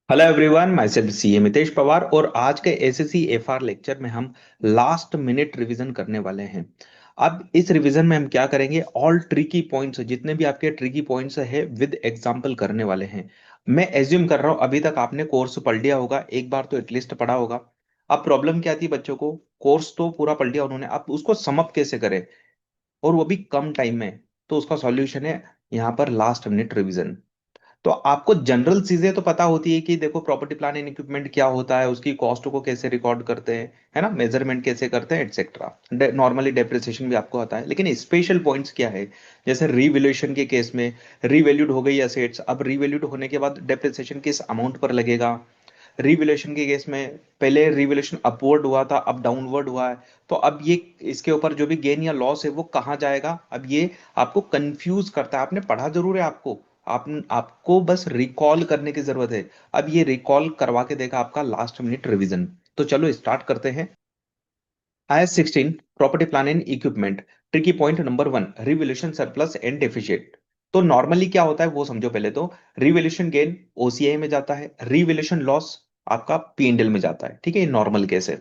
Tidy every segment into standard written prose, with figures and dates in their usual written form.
Hello everyone, my self CA Mitesh Pawar. और आज के एसएससी एफआर लेक्चर में हम लास्ट मिनट रिवीजन करने वाले हैं। अब इस रिवीजन में हम क्या करेंगे, ऑल ट्रिकी पॉइंट्स जितने भी आपके ट्रिकी पॉइंट्स है विद एग्जांपल करने वाले हैं। मैं एज्यूम कर रहा हूं अभी तक आपने कोर्स पढ़ लिया होगा, एक बार तो एटलीस्ट पढ़ा होगा। अब प्रॉब्लम क्या थी बच्चों को, कोर्स तो पूरा पढ़ लिया उन्होंने, अब उसको सम अप कैसे करें और वो भी कम टाइम में। तो उसका सॉल्यूशन है यहाँ पर लास्ट मिनट रिवीजन। तो आपको जनरल चीजें तो पता होती है कि देखो प्रॉपर्टी प्लान एंड इक्विपमेंट क्या होता है, उसकी कॉस्ट को कैसे रिकॉर्ड करते हैं, है ना, मेजरमेंट कैसे करते हैं एटसेट्रा। नॉर्मली डेप्रिसिएशन भी आपको आता है, लेकिन स्पेशल पॉइंट्स क्या है। जैसे रीवैल्यूएशन के केस में रीवैल्यूड हो गई एसेट्स, अब रीवैल्यूड होने के बाद डेप्रिसिएशन किस अमाउंट पर लगेगा। रिवैल्यूएशन के केस में पहले रिवैल्यूएशन अपवर्ड हुआ था, अब डाउनवर्ड हुआ है। तो अब ये इसके ऊपर जो भी गेन या लॉस है वो कहाँ जाएगा, अब ये आपको कंफ्यूज करता है। आपने पढ़ा जरूर है, आपको बस रिकॉल करने की जरूरत है। अब ये रिकॉल करवा के देगा आपका लास्ट मिनट रिवीजन। तो चलो स्टार्ट करते हैं। IS 16 property plan and equipment. Tricky point number one, revaluation surplus and deficit. तो नॉर्मली क्या होता है वो समझो पहले तो। रिवैल्यूएशन गेन ओसीआई में जाता है, रिवैल्यूएशन लॉस आपका पीएनएल में जाता है, ठीक है, ये नॉर्मल केस है।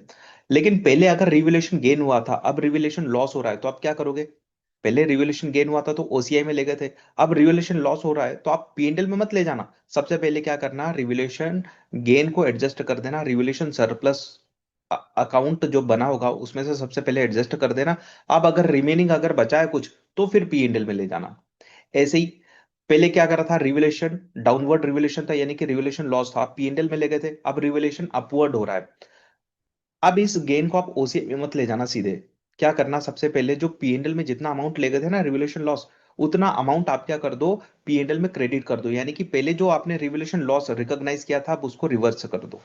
लेकिन पहले अगर रिवैल्यूएशन गेन हुआ था, अब रिवैल्यूएशन लॉस हो रहा है, तो आप क्या करोगे। पहले रिवैल्यूएशन गेन हुआ था तो ओसीआई में ले गए थे, अब रिवैल्यूएशन लॉस हो रहा है तो आप पीएनएल में मत ले जाना। सबसे पहले क्या करना, रिवैल्यूएशन गेन को एडजस्ट कर देना, रिवैल्यूएशन सरप्लस अकाउंट जो बना होगा उसमें से सबसे पहले एडजस्ट कर देना। अब अगर रिमेनिंग अगर बचा है कुछ तो फिर पीएनएल में ले जाना। ऐसे ही पहले क्या करा था, रिवैल्यूएशन डाउनवर्ड रिवैल्यूएशन था, यानी कि रिवैल्यूएशन लॉस था, पीएनएल में ले गए थे। अब रिवैल्यूएशन अपवर्ड हो रहा है, अब इस गेन को आप ओसीआई में मत ले जाना सीधे। क्या करना, सबसे पहले जो पीएनएल में जितना अमाउंट ले गए थे ना रिवैल्यूएशन लॉस, उतना अमाउंट आप क्या कर दो, पीएनएल में क्रेडिट कर दो। यानी कि पहले जो आपने रिवैल्यूएशन लॉस रिकॉग्नाइज किया था आप उसको रिवर्स कर दो,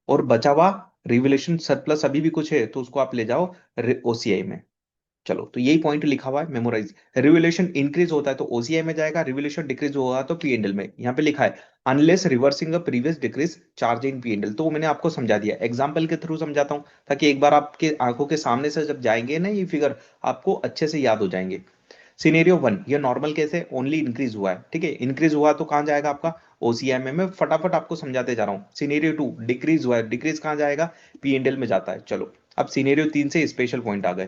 और बचा हुआ रिवैल्यूएशन सरप्लस अभी भी कुछ है तो उसको आप ले जाओ ओसीआई में। चलो, तो यही पॉइंट लिखा हुआ है, मेमोराइज। रिवैल्यूएशन इंक्रीज होता है तो ओसीआई में जाएगा, रिवैल्यूएशन डिक्रीज होगा तो पीएनएल में। यहाँ पे लिखा है unless reversing a previous decrease charge in PNL. तो वो मैंने आपको समझा दिया, एग्जांपल के थ्रू समझाता हूं ताकि एक बार आपके आंखों के सामने से जब जाएंगे ना ये फिगर, आपको अच्छे से याद हो जाएंगे। सिनेरियो वन, ये नॉर्मल केस है, ओनली इंक्रीज हुआ है, ठीक है। इंक्रीज हुआ तो कहां जाएगा आपका ओसीआई में। मैं फटाफट आपको समझाते जा रहा हूँ। सिनेरियो टू, डिक्रीज हुआ है, डिक्रीज कहां जाएगा, पीएनएल में जाता है। चलो, अब सिनेरियो तीन से स्पेशल पॉइंट आ गए।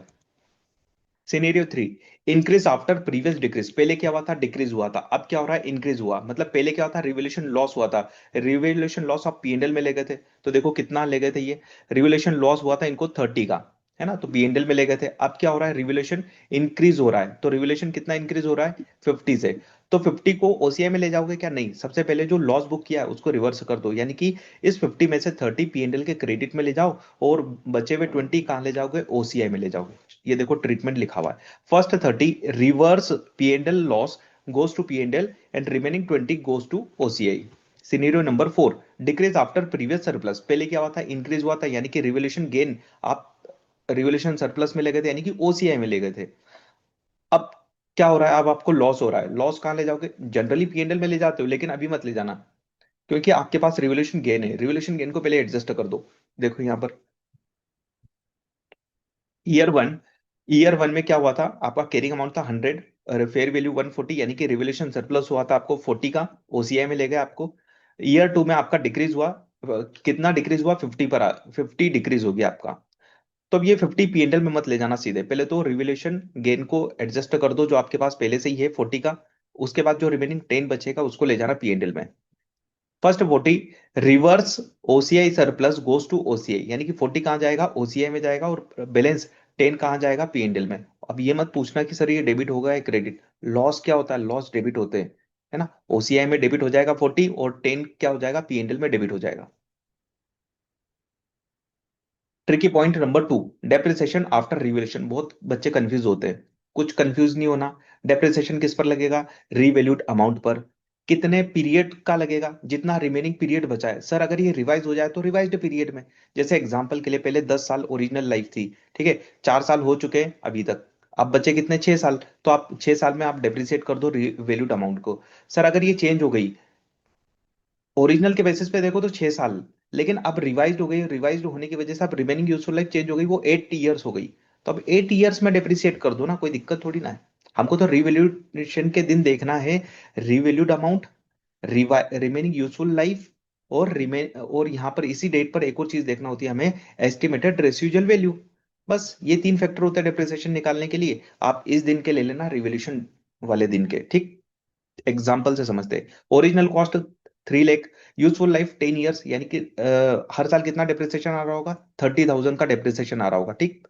Scenario three, increase after previous decrease. पहले क्या हुआ था, डिक्रीज हुआ था, अब क्या हो रहा है, इंक्रीज हुआ। मतलब पहले क्या हुआ था, रिवैल्यूएशन लॉस हुआ था, रिवैल्यूएशन लॉस आप पीएनएल में ले गए थे। तो देखो कितना ले गए थे, ये रिवैल्यूएशन लॉस हुआ था इनको 30 का, है ना, तो पीएनएल में ले गए थे। अब क्या हो रहा है, रिवैल्यूएशन इंक्रीज हो रहा है, तो रिवैल्यूएशन कितना इंक्रीज हो रहा है, 50 से। तो 50 को ओसीआई में ले जाओगे क्या, नहीं, सबसे पहले जो लॉस बुक किया है उसको रिवर्स कर दो। यानी कि इस 50 में से 30 पीएनएल के क्रेडिट में ले जाओ, और बचे हुए 20 कहां ले जाओगे, ओसीआई में ले जाओगे। ये देखो ट्रीटमेंट लिखा हुआ है। First 30 reverse PNL loss goes to P&L and remaining 20 goes to OCI। Scenario number four, decrease after previous surplus. पहले क्या हुआ था, इंक्रीज हुआ था, यानी कि रिवोल्यूशन गेन आप रिवोल्यूशन सरप्लस में ले गए थे, यानी कि ओसीआई में ले गए थे। अब क्या हो रहा है, अब आपको लॉस हो रहा है, लॉस कहां ले जाओगे, जनरली पीएनएल में ले जाते हो, लेकिन अभी मत ले जाना, क्योंकि आपके पास रिवोल्यूशन गेन है। रिवोल्यूशन गेन को पहले एडजस्ट कर दो। देखो यहां per year one, year one में क्या हुआ था, आपका कैरिंग अमाउंट था 100 और फेयर वैल्यू 140, यानी कि रिवोल्यूशन सरप्लस हुआ था आपको 40 का, ओसीआई में ले गए आपको। ईयर टू में आपका डिक्रीज हुआ, कितना डिक्रीज हुआ, 50 पर 50 डिक्रीज हो गया आपका। तो अब ये 50 पीएनएल में मत ले जाना सीधे, पहले तो रिवोल्यूशन गेन को एडजस्ट कर दो जो आपके पास पहले से ही है 40 का। उसके बाद जो रिमेनिंग 10 बचेगा उसको ले जाना पीएनएल में। First 40 reverse OCI surplus goes to OCI, यानी कि 40 कहां जाएगा, ओसीआई में जाएगा, और बैलेंस 10 कहां जाएगा, पीएनएल में। अब ये मत पूछना कि सर ये डेबिट होगा या क्रेडिट। लॉस क्या होता है, लॉस डेबिट होते हैं, है ना। ओसीआई में डेबिट हो जाएगा 40, और 10 क्या हो जाएगा, पीएनएल में डेबिट हो जाएगा। Tricky point number two, depreciation after revaluation. बहुत बच्चे कंफ्यूज होते हैं, कुछ कंफ्यूज नहीं होना। डेप्रिसिएशन किस पर लगेगा, रीवैल्यूड अमाउंट पर। कितने पीरियड का लगेगा, जितना रिमेनिंग पीरियड बचा है। सर अगर ये रिवाइज हो जाए तो रिवाइज्ड पीरियड में। जैसे एग्जांपल के लिए पहले 10 साल ओरिजिनल लाइफ थी, ठीक है, 4 साल हो चुके हैं अभी तक, अब बचे कितने, 6 साल। तो आप 6 साल में आप डेप्रिसिएट कर दो वैल्यूड अमाउंट को। सर अगर ये चेंज हो गई, ओरिजिनल के बेसिस पे देखो तो 6 साल, लेकिन अब रिवाइज हो गई, रिवाइज होने की वजह से अब रिमेनिंग यूजफुल लाइफ चेंज हो गई, वो 8 ईयर्स हो गई। तो अब 8 ईयर्स में डिप्रिसिएट कर दो ना, कोई दिक्कत थोड़ी ना है। हमको तो रिवैल्यूएशन के दिन देखना है, revalued amount, remaining useful life, और यहाँ पर इसी डेट पर एक और चीज देखना होती है हमें, एस्टिमेटेड रेसिजुअल वैल्यू। बस ये तीन फैक्टर होता है डेप्रिसिएशन निकालने के लिए। आप इस दिन के ले लेना, रिवोल्यूशन वाले दिन के, ठीक। एग्जाम्पल से समझते हैं। Original cost 3 lakh, useful life 10 years, यानी कि हर साल कितना डेप्रिसिएशन आ रहा होगा, 30,000 का डेप्रिसिएशन आ रहा होगा, ठीक।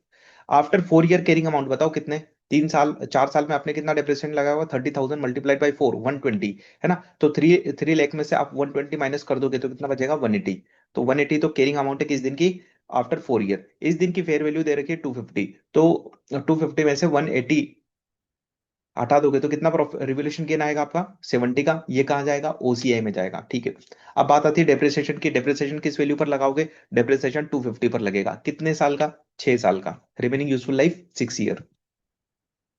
आफ्टर 4 ईयर कैरिंग अमाउंट बताओ कितने, 3 साल 4 साल में आपने कितना डिप्रेशन लगाया होगा, 30,000 मल्टीप्लाइड बाई 4, 120, है ना। तो 3 लाख में से आप 120 माइनस कर दोगे तो कितना बचेगा, 180। तो 180 तो कैरिंग अमाउंट है किस दिन की, आफ्टर 4 ईयर। इस दिन की फेयर वैल्यू दे रखी है 250, तो 250 में से 180 हटा दोगे तो कितना रिवोल्यूशन गेन आएगा आपका, 70 का। ये कहाँ जाएगा, ओसीआई में जाएगा, ठीक है। अब बात आती है डेप्रिसिएशन की। डेप्रिसिएशन किस वैल्यू पर लगाओगे, डेप्रिसिएशन 250 पर लगेगा। कितने साल का, 6 साल का। रिमेनिंग यूजफुल लाइफ 6 ईयर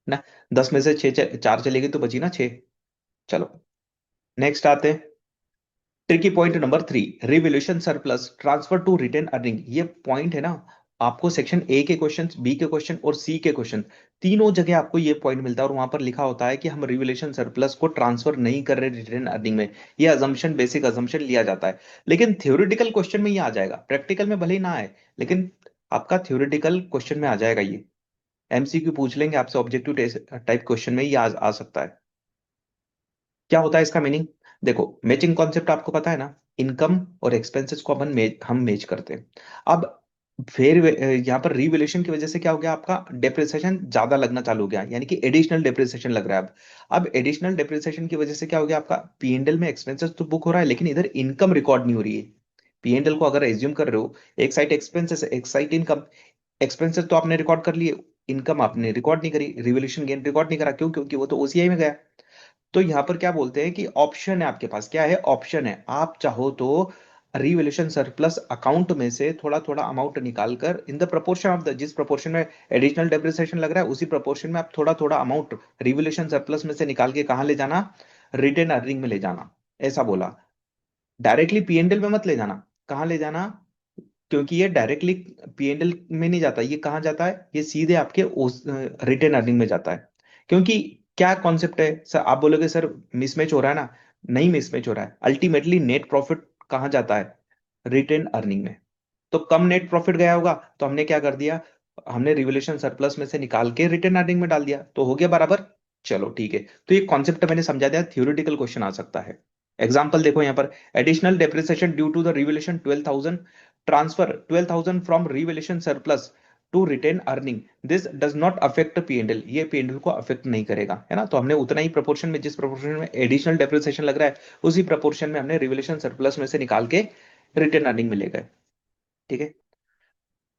ना। 10 में से 4 चलेगी तो बची ना 6। चलो नेक्स्ट आते हैं। Tricky point number 3, revaluation surplus transfer to retained earning. ये पॉइंट है ना, आपको सेक्शन ए के क्वेश्चन, बी के क्वेश्चन और सी के क्वेश्चन, तीनों जगह आपको ये पॉइंट मिलता है। और वहां पर लिखा होता है कि हम रिवोल्यूशन सरप्लस को ट्रांसफर नहीं कर रहे रिटेन अर्निंग में। ये अजम्पशन, बेसिक अजम्पशन लिया जाता है। लेकिन थ्योरेटिकल क्वेश्चन में ये आ जाएगा, प्रैक्टिकल में भले ही ना आए, लेकिन आपका थ्योरेटिकल क्वेश्चन में आ जाएगा ये। एमसीक्यू पूछ लेंगे आपसे, ऑब्जेक्टिव टाइप क्वेश्चन में ये आ सकता है। क्या होता है इसका मीनिंग, देखो मैचिंग कॉन्सेप्ट आपको पता है ना। इनकम और एक्सपेंसेस को हम मैच करते हैं। अब फिर यहाँ पर रिवैल्यूएशन की वजह से क्या हो गया, आपका डेप्रिसिएशन ज्यादा लगना चालू हो गया, यानी कि एडिशनल डेप्रिसिएशन लग रहा है अब एडिशनल डेप्रिसिएशन की वजह से क्या हो गया, आपका पीएनएल में एक्सपेंसेस तो बुक हो रहा है, लेकिन इधर इनकम रिकॉर्ड नहीं हो रही है। पीएनएल को अगर एज्यूम कर रहे हो, एक साइड एक्सपेंसेस एक साइड इनकम। एक्सपेंसेस तो आपने रिकॉर्ड कर लिए, इनकम आपने रिकॉर्ड नहीं करी, रिवोल्यूशन गेन रिकॉर्ड नहीं करा, क्यों, क्योंकि वो तो ओसीआई में गया। तो यहां पर क्या बोलते हैं कि ऑप्शन है आपके पास, क्या है, ऑप्शन है। आप चाहो तो रिवैल्यूएशन सरप्लस अकाउंट में से थोड़ा थोड़ा अमाउंट निकाल कर, in the proportion of the, जिस प्रोपोर्शन में एडिशनल डेप्रिसिएशन लग रहा है उसी प्रोपोर्शन में आप थोड़ा थोड़ा अमाउंट रिवैल्यूएशन सरप्लस में से निकाल के कहां ले जाना, रिटेन अर्निंग में ले जाना। ऐसा बोला। डायरेक्टली पीएनएल में मत ले जाना। कहां ले जाना, क्योंकि ये डायरेक्टली पीएनएल में नहीं जाता, ये कहाँ जाता है, ये सीधे आपके रिटेन अर्निंग में जाता है। क्योंकि क्या कॉन्सेप्ट है सर, आप बोलोगे सर मिसमैच हो रहा है ना, नहीं मिसमैच हो रहा है। अल्टीमेटली नेट प्रॉफिट कहाँ जाता है, रिटेन अर्निंग में। तो कम नेट प्रॉफिट गया होगा, तो हमने क्या कर दिया, हमने रिवोल्यूशन सरप्लस में से निकाल के रिटेन अर्निंग में डाल दिया, तो हो गया बराबर। चलो ठीक है। तो ये कॉन्सेप्ट मैंने समझा दिया, थ्योरेटिकल क्वेश्चन आ सकता है। एग्जाम्पल देखो यहाँ पर, additional depreciation due to the revaluation 12,000, transfer 12,000 from revaluation surplus to retained earning, this does not affect PNL. ये पीएनएल को अफेक्ट नहीं करेगा, है ना। तो हमने उतना ही प्रोपोर्शन में, जिस प्रोपोर्शन में एडिशनल डेप्रिसिएशन लग रहा है, उसी प्रोपोर्शन में हमने रिवोल्यूशन सरप्लस में से निकाल के रिटेन अर्निंग में ले गए, ठीक है।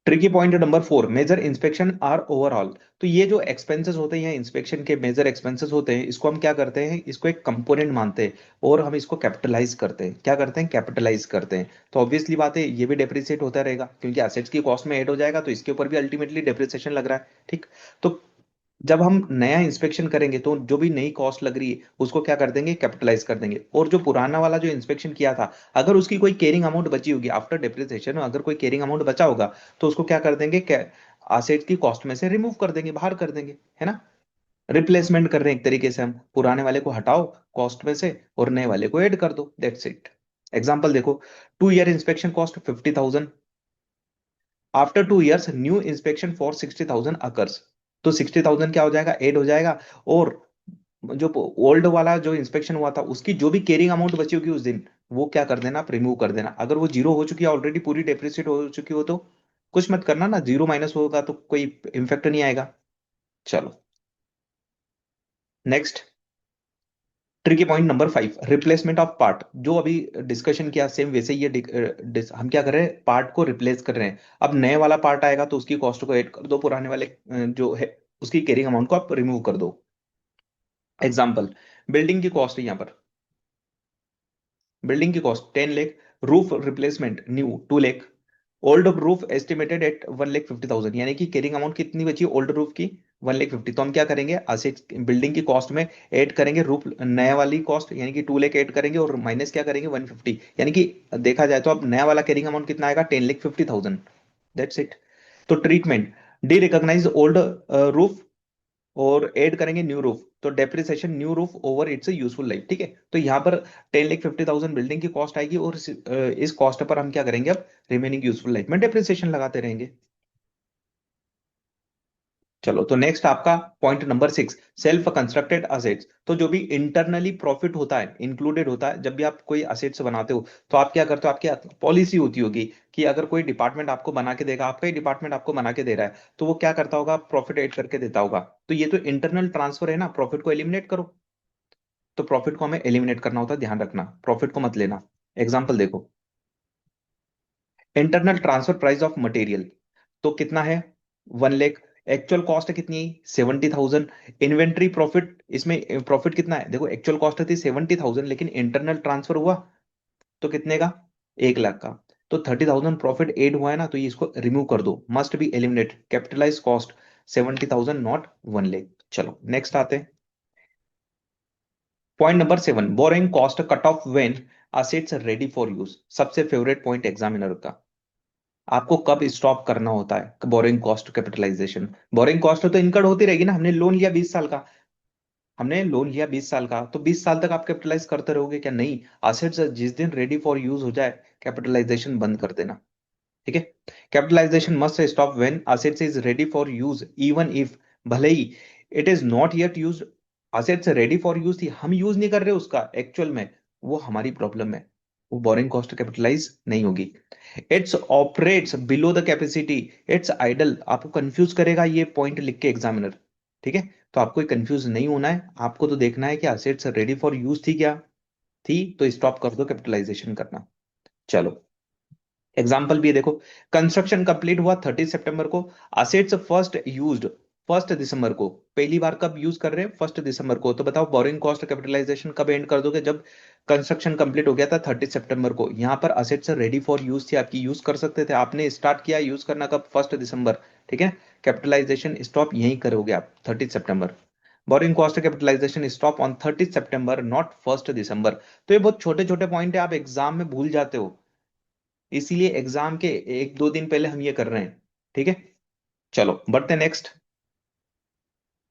Tricky point number 4, major inspection or overhaul. तो ये जो एक्सपेंसेस होते हैं, इंस्पेक्शन के मेजर एक्सपेंसेस होते हैं, इसको हम क्या करते हैं, इसको एक कंपोनेंट मानते हैं और हम इसको कैपिटलाइज करते हैं। क्या करते हैं, कैपिटलाइज करते हैं। तो ऑब्वियसली बात है, ये भी डेप्रिसिएट होता रहेगा, क्योंकि एसेट्स की कॉस्ट में ऐड हो जाएगा, तो इसके ऊपर भी अल्टीमेटली डेप्रिसिएशन लग रहा है, ठीक। तो जब हम नया इंस्पेक्शन करेंगे तो जो भी नई कॉस्ट लग रही है उसको क्या कर देंगे, कैपिटलाइज कर देंगे। और जो पुराना वाला जो इंस्पेक्शन किया था, अगर उसकी कोई केयरिंग अमाउंट बची होगी आफ्टर डेप्रिसिएशन, अगर कोई केयरिंग अमाउंट बचा होगा, तो उसको क्या कर देंगे, असेट की कॉस्ट में से रिमूव कर देंगे, बाहर कर देंगे, है ना। रिप्लेसमेंट कर रहे हैं एक तरीके से हम, पुराने वाले को हटाओ कॉस्ट में से और नए वाले को ऐड कर दो, दैट्स इट। एग्जाम्पल देखो, 2 year inspection cost 50,000, after 2 years new inspection for 60,000 occurs. तो 60,000 क्या हो जाएगा, ऐड हो जाएगा। और जो ओल्ड वाला जो इंस्पेक्शन हुआ था उसकी जो भी केयरिंग अमाउंट बची होगी उस दिन, वो क्या कर देना, आप रिमूव कर देना। अगर वो जीरो हो चुकी है ऑलरेडी, पूरी डेप्रिसिएट हो चुकी हो, तो कुछ मत करना ना, जीरो माइनस होगा तो कोई इम्फेक्ट नहीं आएगा। चलो next, tricky point number 5, replacement of part. जो अभी डिस्कशन किया सेम वैसे ही ये हम क्या कर रहे हैं, पार्ट को रिप्लेस कर रहे हैं। अब नए वाला पार्ट आएगा तो उसकी कॉस्ट को ऐड कर दो, पुराने वाले जो है उसकी कैरिंग अमाउंट को आप रिमूव कर दो। एग्जाम्पल, बिल्डिंग की कॉस्ट है यहाँ पर, बिल्डिंग की cost 10 lakh, roof replacement new 2 lakh, old roof estimated at 1,50,000, यानी कि कैरिंग अमाउंट कितनी बची ओल्ड रूफ की, 1,50,000। तो हम क्या करेंगे, असेट बिल्डिंग की कॉस्ट में ऐड करेंगे रूफ नया वाली कॉस्ट, यानी कि 2 लाख ऐड करेंगे और माइनस क्या करेंगे, 150, यानी कि देखा जाए तो अब नया वाला कैरिंग अमाउंट कितना आएगा, 10,50,000, दैट्स इट। तो treatment, derecognise old roof और ऐड करेंगे न्यू रूफ। तो depreciation new roof over its useful life, ठीक है। तो यहाँ पर 10,50,000 बिल्डिंग की कॉस्ट आएगी, और इस कॉस्ट पर हम क्या करेंगे, अब रिमेनिंग यूजफुल लाइफ में डेप्रिसिएशन लगाते रहेंगे। चलो, तो नेक्स्ट आपका point number 6, self constructed assets. तो जो भी इंटरनली प्रॉफिट होता है, इंक्लूडेड होता है, जब भी आप कोई असेट्स बनाते हो, तो आप क्या करते हो, आपकी पॉलिसी होती होगी कि अगर कोई डिपार्टमेंट आपको बना के देगा, आपका ही डिपार्टमेंट आपको बना के दे रहा है, तो वो क्या करता होगा, प्रॉफिट ऐड करके देता होगा। तो ये तो इंटरनल ट्रांसफर है ना, प्रॉफिट को एलिमिनेट करो। तो प्रॉफिट को हमें एलिमिनेट करना होता है, ध्यान रखना, प्रॉफिट को मत लेना। एग्जाम्पल देखो, internal transfer price of material तो कितना है, 1 लाख। एक्चुअल कॉस्ट कितनी है, 70,000। इन्वेंट्री प्रॉफिट, इसमें प्रॉफिट कितना है, देखो एक्चुअल कॉस्ट थी 70,000, लेकिन इंटरनल ट्रांसफर हुआ तो कितने का, 1 लाख का। तो 30,000 प्रॉफिट एड हुआ है ना, तो ये इसको रिमूव कर दो, must be eliminate, capitalise cost 70,000 not 1 lakh. चलो नेक्स्ट आते हैं, point number 7, borrowing cost cut off when assets ready for use. सबसे फेवरेट पॉइंट एग्जामिनर का, आपको कब स्टॉप करना होता है borrowing cost capitalisation. Borrowing cost तो इनकर्ड होती रहेगी ना, हमने लोन लिया 20 साल का, हमने लोन लिया 20 साल का, तो 20 साल तक आप कैपिटलाइज करते रहोगे क्या, नहीं। असेट्स जिस दिन रेडी फॉर यूज हो जाए, कैपिटलाइजेशन बंद कर देना, ठीक है। Capitalization must stop when assets is ready for use, even if, भले ही it is not yet use. Assets ready for use थी, हम यूज नहीं कर रहे उसका एक्चुअल में, वो हमारी प्रॉब्लम है, वो बोरिंग कॉस्ट कैपिटलाइज नहीं होगी। It's operates below the capacity, it's idle, आपको कंफ्यूज करेगा ये पॉइंट लिख के एग्जामिनर, ठीक है। तो आपको कंफ्यूज नहीं होना है, आपको तो देखना है कि असेट्स रेडी फॉर यूज थी क्या, थी, तो स्टॉप कर दो कैपिटलाइजेशन करना। चलो एग्जाम्पल भी देखो, कंस्ट्रक्शन कंप्लीट हुआ 30 सितंबर को, असेट्स फर्स्ट यूज्ड 1 दिसंबर को। पहली बार कब यूज कर रहे हैं, 1 दिसंबर को। तो बताओ बोरिंग कॉस्ट कैपिटलाइजेशन कब एंड कर दोगे, जब कंस्ट्रक्शन कंप्लीट हो गया था 30 सितंबर को। यहाँ पर असेट्स रेडी फॉर यूज थी आपकी, यूज कर सकते थे, आपने स्टार्ट किया यूज करना कब, 1 दिसंबर, ठीक है। कैपिटलाइजेशन स्टॉप यहीं करोगे आप, 30 सितंबर। Boring cost capitalization stop on 30 सितंबर, नॉट 1 दिसंबर। तो ये बहुत छोटे छोटे पॉइंट है, आप एग्जाम में भूल जाते हो, इसीलिए एग्जाम के 1-2 दिन पहले हम ये कर रहे हैं, ठीक है। चलो बढ़ते next,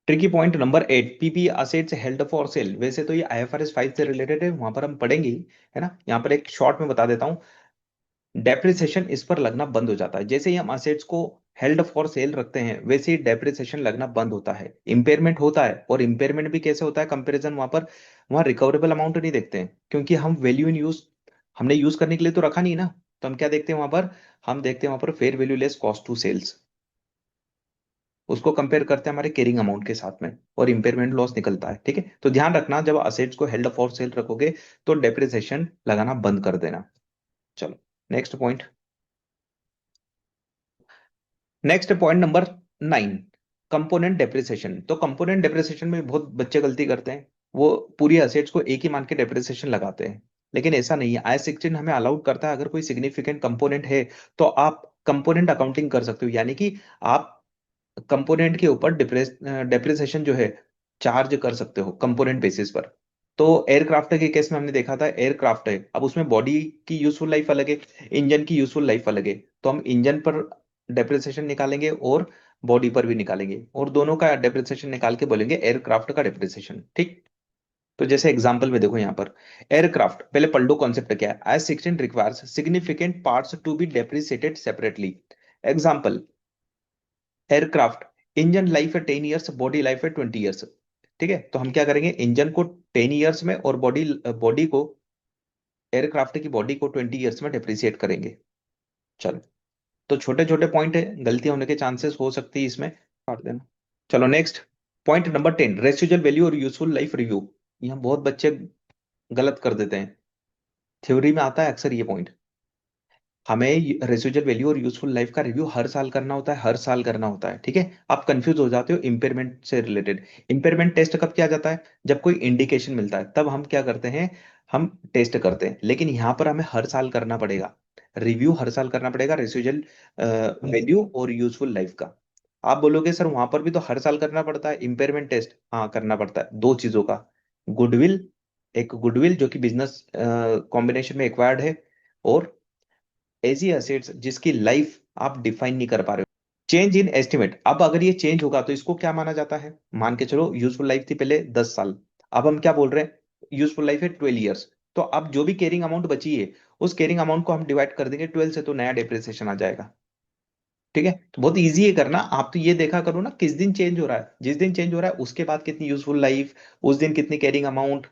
tricky point number 8, PP assets held for sale. वैसे तो ये आईएफआरएस 5 से रिलेटेड है, वहां पर हम पढ़ेंगे ही, है ना। यहाँ पर एक शॉर्ट में बता देता हूँ, डेप्रिसिएशन इस पर लगना बंद हो जाता है, जैसे ही हम असेट्स को हेल्ड फॉर सेल रखते हैं, वैसे ही डेप्रिसिएशन लगना बंद होता है, इंपेयरमेंट होता है। और इंपेयरमेंट भी कैसे होता है, कंपैरिजन वहां पर, वहां रिकवरेबल अमाउंट नहीं देखते हैं, क्योंकि हम वैल्यू इन यूज, हमने यूज करने के लिए तो रखा नहीं ना। तो हम क्या देखते हैं वहां पर, हम देखते हैं वहां पर fair value less cost to sells, उसको कंपेयर करते हैं हमारे कैरिंग अमाउंट के साथ में, और इंपेयरमेंट लॉस निकलता है, ठीक है। तो ध्यान रखना, जब असेट्स को हेल्ड फॉर सेल रखोगे, तो डेप्रिसिएशन लगाना बंद कर देना। चलो next point, next point number 9, component depreciation. तो कंपोनेंट डेप्रिसिएशन में बहुत बच्चे गलती करते हैं, वो पूरी असेट्स को एक ही मान के डेप्रिसिएशन लगाते हैं, लेकिन ऐसा नहीं है। आई 16 हमें अलाउड करता है, अगर कोई सिग्निफिकेंट कंपोनेंट है, तो आप कंपोनेंट अकाउंटिंग कर सकते हो, यानी कि आप कंपोनेंट के ऊपर डेप्रिसिएशन जो है चार्ज कर सकते हो कंपोनेंट बेसिस पर। तो एयरक्राफ्ट के केस में हमने देखा था, एयरक्राफ्ट है, अब उसमें बॉडी की यूजफुल लाइफ अलग है, इंजन की यूजफुल लाइफ अलग है। तो हम इंजन पर डेप्रिसिएशन निकालेंगे और बॉडी पर भी निकालेंगे, और दोनों का डेप्रिसिएशन निकाल के बोलेंगे एयरक्राफ्ट का डेप्रिसिएशन, ठीक। तो जैसे एग्जांपल में देखो यहाँ पर, एयरक्राफ्ट, पहले पढ़ लो कॉन्सेप्ट क्या है। I 16 requires significant parts to be depreciated separately. Example, aircraft, engine life है 10 ईयर्स, बॉडी लाइफ है 20 ईयर्स, ठीक है। तो हम क्या करेंगे, इंजन को 10 ईयर्स में, और बॉडी बॉडी को, एयरक्राफ्ट की बॉडी को 20 ईयर्स में डिप्रिसिएट करेंगे। चलो, तो छोटे छोटे पॉइंट है, गलतियां होने के चांसेस हो सकती है इसमें, काट देना। चलो next, point number 10, residual value और यूजफुल लाइफ रिव्यू। यहाँ बहुत बच्चे गलत कर देते हैं, थ्योरी में आता है अक्सर ये पॉइंट। हमें रेसिडुअल वैल्यू और यूजफुल लाइफ का रिव्यू हर साल करना होता है, हर साल करना होता है, ठीक है। आप कंफ्यूज हो जाते हो इंपेयरमेंट से रिलेटेड। इंपेयरमेंट टेस्ट कब किया जाता है, जब कोई इंडिकेशन मिलता है, तब हम क्या करते हैं, हम टेस्ट करते हैं। लेकिन यहाँ पर हमें हर साल करना पड़ेगा, रिव्यू हर साल करना पड़ेगा, रेसिडुअल वैल्यू और यूजफुल लाइफ का। आप बोलोगे सर वहां पर भी तो हर साल करना पड़ता है इंपेयरमेंट टेस्ट, हाँ करना पड़ता है, दो चीजों का, गुडविल, एक गुडविल जो कि बिजनेस कॉम्बिनेशन में एक्वायर्ड है, और ऐसी एसेट्स जिसकी लाइफ आप डिफाइन नहीं कर पा रहे हो। चेंज इन एस्टिमेट, अब अगर ये चेंज होगा तो इसको क्या माना जाता है? मान के चलो यूजफुल लाइफ थी पहले 10 साल, अब हम क्या बोल रहे हैं, यूजफुल लाइफ है 12 ईयर्स। तो अब जो भी कैरिंग अमाउंट बची है, उस कैरिंग अमाउंट को हम डिवाइड कर देंगे 12 से, तो नया डेप्रिसिएशन आ जाएगा। ठीक है, तो बहुत इजी है करना। आप तो ये देखा करो ना किस दिन चेंज हो रहा है, जिस दिन चेंज हो रहा है उसके बाद कितनी यूजफुल लाइफ, उस दिन कितनी कैरिंग अमाउंट।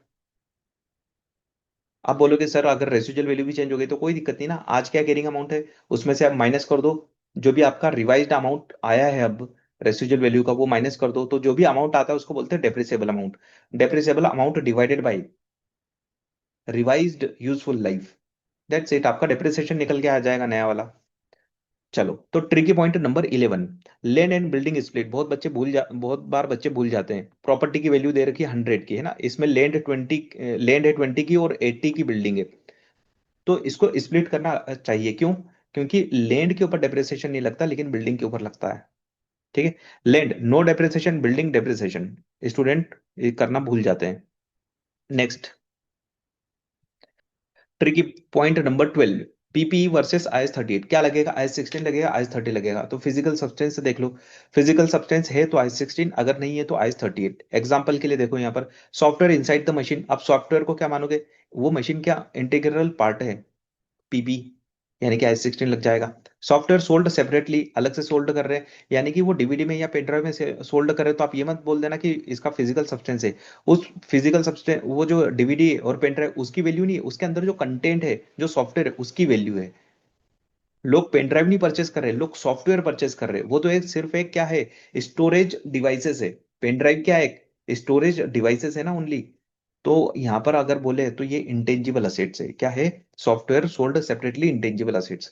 आप बोलोगे सर अगर रेसिजुअल वैल्यू भी चेंज हो गई तो कोई दिक्कत नहीं ना, आज क्या कैरिंग अमाउंट है उसमें से आप माइनस कर दो, जो भी आपका रिवाइज्ड अमाउंट आया है अब रेसिजुअल वैल्यू का वो माइनस कर दो, तो जो भी अमाउंट आता है उसको बोलते हैं depreciable amount. Depreciable amount divided by revised useful life, that's it, आपका डेप्रिसिएशन निकल के आ जाएगा नया वाला। चलो, तो tricky point number 11, land and building split. बहुत बार बच्चे भूल जाते हैं, प्रॉपर्टी की वैल्यू दे रखी है 100 की, है ना, इसमें लैंड है 20 की और 80 की बिल्डिंग है। तो इसको स्प्लिट करना चाहिए, क्यों? क्योंकि लैंड के ऊपर डेप्रिसिएशन नहीं लगता लेकिन बिल्डिंग के ऊपर लगता है। ठीक है, land no depreciation, building depreciation, student ये करना भूल जाते हैं। Next, tricky point number 12, PPE versus IAS 38, क्या लगेगा, आईएस 16 लगेगा, आईएस 30 लगेगा? तो फिजिकल सब्सटेंस से देख लो, फिजिकल सब्सटेंस है तो आईएस 16, अगर नहीं है तो आईएस 38। एग्जांपल के लिए देखो यहाँ पर, सॉफ्टवेयर इनसाइड द मशीन, अब सॉफ्टवेयर को क्या मानोगे, वो मशीन क्या इंटीग्रल पार्ट है, पीबी, यानी कि आईएस 16 लग जाएगा। सॉफ्टवेयर सोल्ड सेपरेटली, अलग से सोल्ड कर रहे हैं, यानी कि वो डीवीडी में या पेन ड्राइव में सोल्ड कर रहे हैं, तो आप ये मत बोल देना कि इसका फिजिकल सब्सटेंस है। उस फिजिकल सब्सटेंस, वो जो डीवीडी और पेन ड्राइव उसकी वैल्यू नहीं है, उसके अंदर जो कंटेंट है, जो सॉफ्टवेयर है उसकी वैल्यू है। लोग पेन ड्राइव नहीं परचेस कर रहे, लोग सॉफ्टवेयर परचेस कर रहे हैं, वो तो एक सिर्फ एक क्या है, स्टोरेज डिवाइसेस है। पेन ड्राइव क्या है, स्टोरेज डिवाइसेस है ना ओनली। तो यहां पर अगर बोले तो ये इंटेंजिबल असेट्स है, क्या है, software sold separately intangible assets.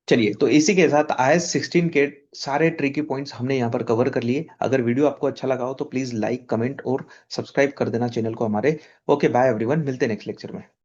चलिए, तो इसी के साथ आईएस 16 के सारे ट्रिकी पॉइंट्स हमने यहाँ पर कवर कर लिए। अगर वीडियो आपको अच्छा लगा हो तो प्लीज लाइक, कमेंट और सब्सक्राइब कर देना चैनल को हमारे। ओके बाय एवरीवन, मिलते हैं नेक्स्ट लेक्चर में।